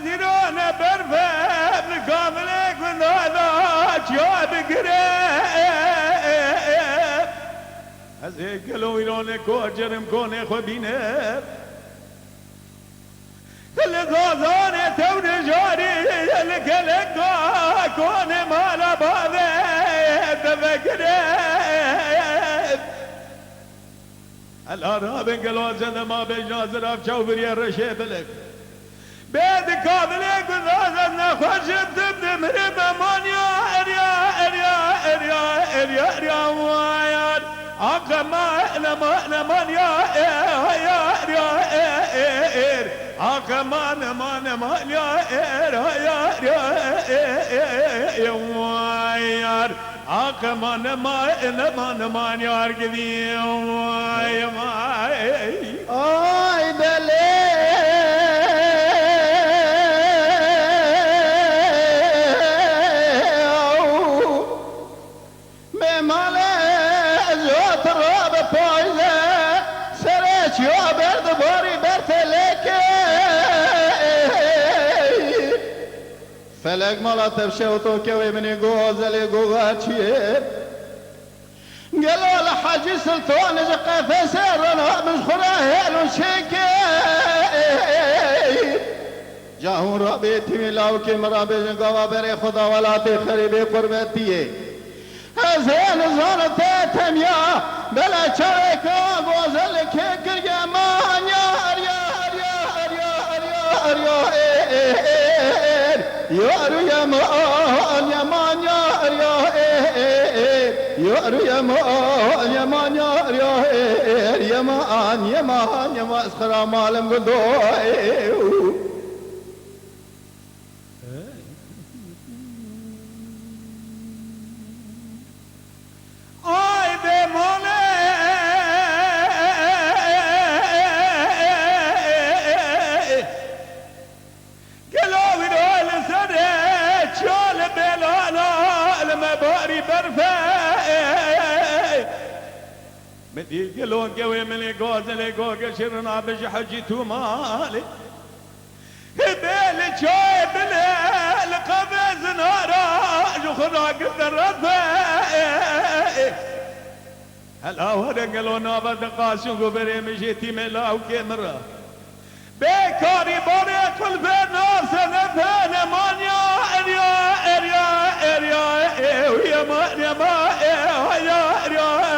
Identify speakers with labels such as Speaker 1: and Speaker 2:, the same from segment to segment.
Speaker 1: زيرون برفع كاملك من هذا جاب قريب هزيك لو يلونك وجرم كوني خبينه الغازان تون جاري لك لك كوني مالا بابي تفكرين الأرهاب انقلوا زنا ما بيجاز راف شوفري الرشيب لك بيد كاذلك وذازنا خشب تبن مريم مانيا اريا اريا اريا اريا اريا وايد اقما لما مانيا يا اريا ار اقما لما يا ار يا اريا وايد اقما لما يا ارقدي واي
Speaker 2: اي بلي فلق مالا تبشوتو كوي مني غوزلي غوغاتشي قالوا لحاجي سلطان زقافة سيرنا مش خراهيل وشيكي جاهون رابيتي ملاو كم رابي جنقوا بري خدا ولا تخربي قربتي هزين زان تاتم يا بلا شركة غوزل كيكر يا مانيا يا يا مان يا مان يا مان يا مان اسخرا مالم قدوي
Speaker 1: اي بمولي قالوا دول سرت شال بلالا المباري برفع مدي قالون قوي من غازل غوغ شرنا بش حجيتو مالي بيل جاي بليل قبز نارا جخنا قدر هلا ورا قالوا نابد قاسم قبري مشيتي ملاو كاميرا بكاري باري كل في الناس نفان مانيا اريا اريا اريا يا ما يا ما يا اريا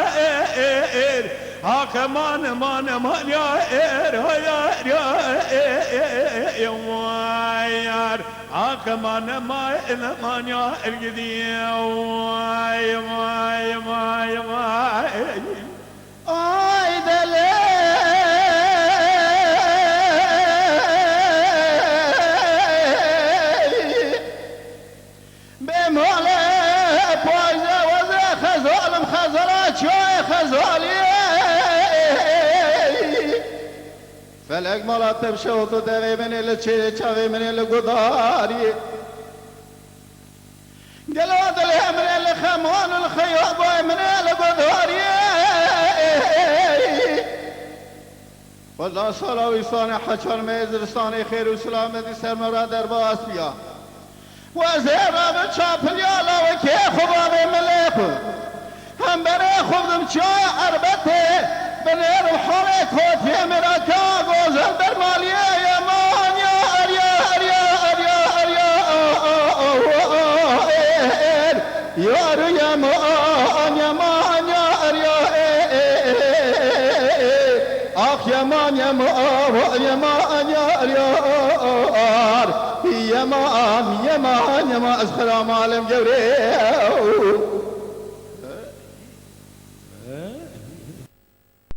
Speaker 1: كمان ما يا يا يا وير كمان ما يا القدي واي واي واي واي
Speaker 2: اي دلي بمولى بايزه وزه خزال مخزرات شوي خزالي فلق مالا تبشوتو دوي من الچه چاوي من القداري قلوا دلي من الخمون الخيوب من القداري والله صلاة ويصاني حجر ميزرستاني خير وسلامة سر مراد ارباس بيا وزير رابط شاپل يالا وكي خباب مليخو هم بري خبدم چاي اربته بنير وحالك خوتي مراكا غوزل برماليه يا مان يا اريا اريا اريا اريا يا اريا مان يا مان يا اريا اخ يا مان يا مان يا مان يا اريا يا مان يا مان يا مان اسخرا مالم جوري